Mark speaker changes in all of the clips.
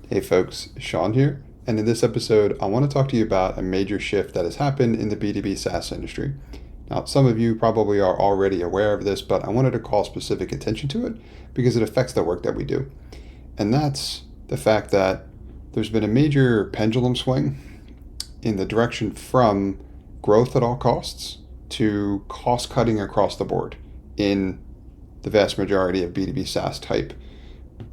Speaker 1: Hey folks, Sean here, and in this episode, I want to talk to you about a major shift that has happened in the B2B SaaS industry. Now, some of you probably are already aware of this, but I wanted to call specific attention to it because it affects the work that we do. And that's the fact that there's been a major pendulum swing in the direction from growth at all costs to cost cutting across the board in the vast majority of B2B SaaS type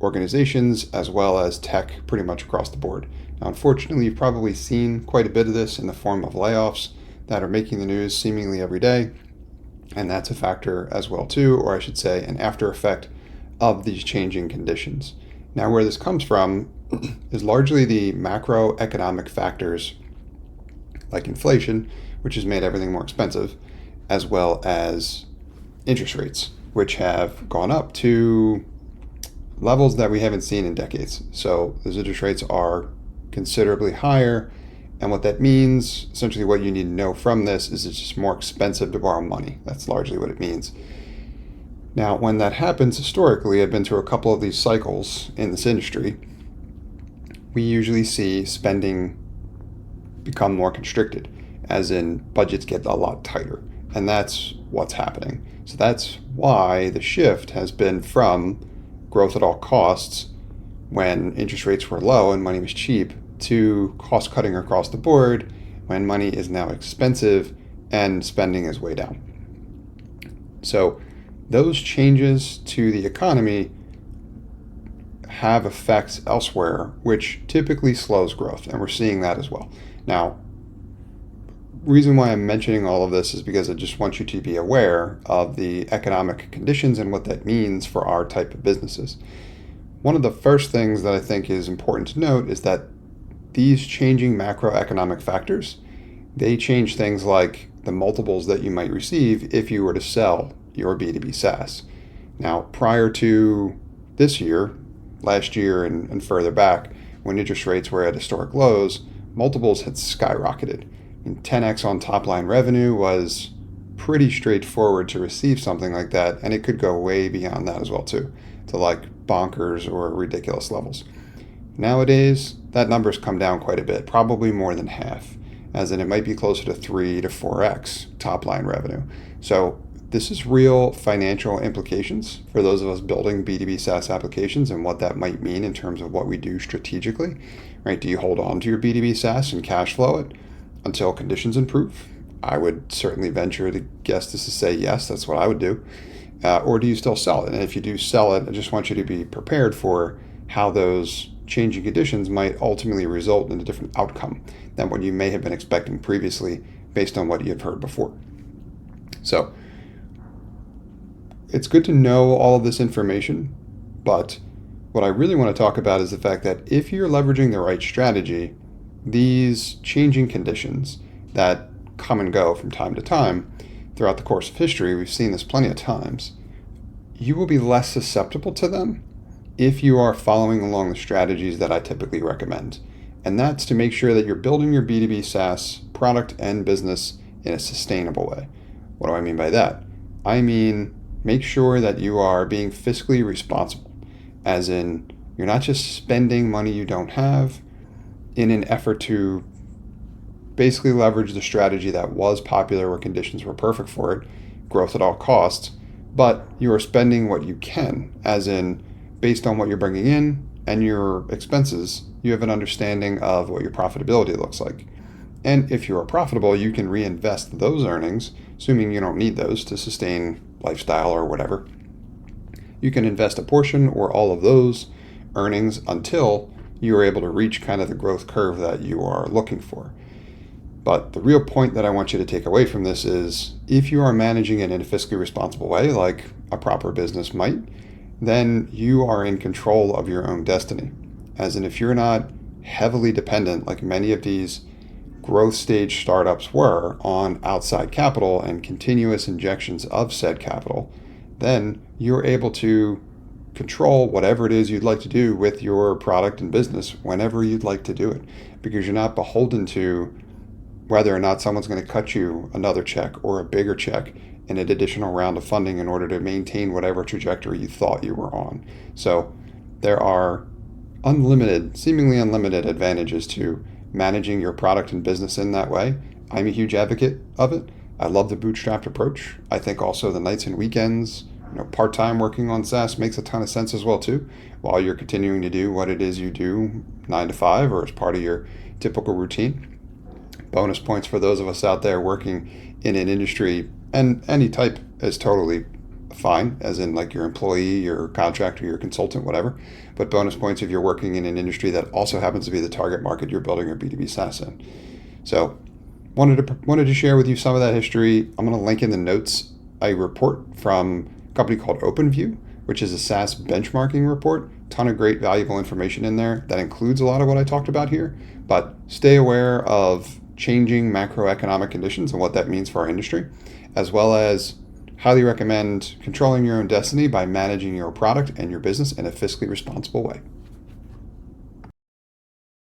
Speaker 1: organizations as well as tech pretty much across the board. Now, unfortunately, you've probably seen quite a bit of this in the form of layoffs that are making the news seemingly every day, and that's a factor as well too, or I should say an after effect of these changing conditions. Now, where this comes from is largely the macroeconomic factors like inflation, which has made everything more expensive, as well as interest rates, which have gone up to levels that we haven't seen in decades. So those interest rates are considerably higher. And what that means, essentially what you need to know from this, is it's just more expensive to borrow money. That's largely what it means. Now, when that happens historically, I've been through a couple of these cycles in this industry, we usually see spending become more constricted, as in budgets get a lot tighter. And that's what's happening. So that's why the shift has been from growth at all costs when interest rates were low and money was cheap to cost cutting across the board when money is now expensive and spending is way down. So those changes to the economy have effects elsewhere, which typically slows growth, and we're seeing that as well. Now, reason why I'm mentioning all of this is because I just want you to be aware of the economic conditions and what that means for our type of businesses. One of the first things that I think is important to note is that these changing macroeconomic factors, they change things like the multiples that you might receive if you were to sell your B2B SaaS. Now, prior to this year, last year and further back, when interest rates were at historic lows, multiples had skyrocketed. And 10x on top line revenue was pretty straightforward to receive something like that, and it could go way beyond that as well too, to like bonkers or ridiculous levels. Nowadays, that number's come down quite a bit, probably more than half, as in it might be closer to 3 to 4x top line revenue. So this is real financial implications for those of us building B2B SaaS applications and what that might mean in terms of what we do strategically, right? Do you hold on to your B2B SaaS and cash flow it until conditions improve? I would certainly venture to guess this to say yes, that's what I would do. Or do you still sell it? And if you do sell it, I just want you to be prepared for how those changing conditions might ultimately result in a different outcome than what you may have been expecting previously based on what you've heard before. So it's good to know all of this information, but what I really want to talk about is the fact that if you're leveraging the right strategy, these changing conditions that come and go from time to time throughout the course of history, we've seen this plenty of times, you will be less susceptible to them if you are following along the strategies that I typically recommend. And that's to make sure that you're building your B2B SaaS product and business in a sustainable way. What do I mean by that? I mean, make sure that you are being fiscally responsible, as in you're not just spending money you don't have in an effort to basically leverage the strategy that was popular where conditions were perfect for it, growth at all costs, but you are spending what you can, as in based on what you're bringing in and your expenses, you have an understanding of what your profitability looks like. And if you are profitable, you can reinvest those earnings, assuming you don't need those to sustain lifestyle or whatever. You can invest a portion or all of those earnings until you are able to reach kind of the growth curve that you are looking for. But the real point that I want you to take away from this is if you are managing it in a fiscally responsible way, like a proper business might, then you are in control of your own destiny. As in, if you're not heavily dependent, like many of these growth stage startups were, on outside capital and continuous injections of said capital, then you're able to control whatever it is you'd like to do with your product and business whenever you'd like to do it, because you're not beholden to whether or not someone's going to cut you another check or a bigger check in an additional round of funding in order to maintain whatever trajectory you thought you were on. So there are seemingly unlimited advantages to managing your product and business in that way. I'm a huge advocate of it. I love the bootstrapped approach. I think also the nights and weekends, part-time working on SaaS makes a ton of sense as well too, while you're continuing to do what it is you do 9 to 5 or as part of your typical routine. Bonus points for those of us out there working in an industry, and any type is totally fine, as in like your employee, your contractor, your consultant, whatever. But bonus points if you're working in an industry that also happens to be the target market you're building your B2B SaaS in. So wanted to share with you some of that history. I'm going to link in the notes a report from a company called OpenView, which is a SaaS benchmarking report. Ton of great valuable information in there that includes a lot of what I talked about here. But stay aware of changing macroeconomic conditions and what that means for our industry, as well as highly recommend controlling your own destiny by managing your product and your business in a fiscally responsible way.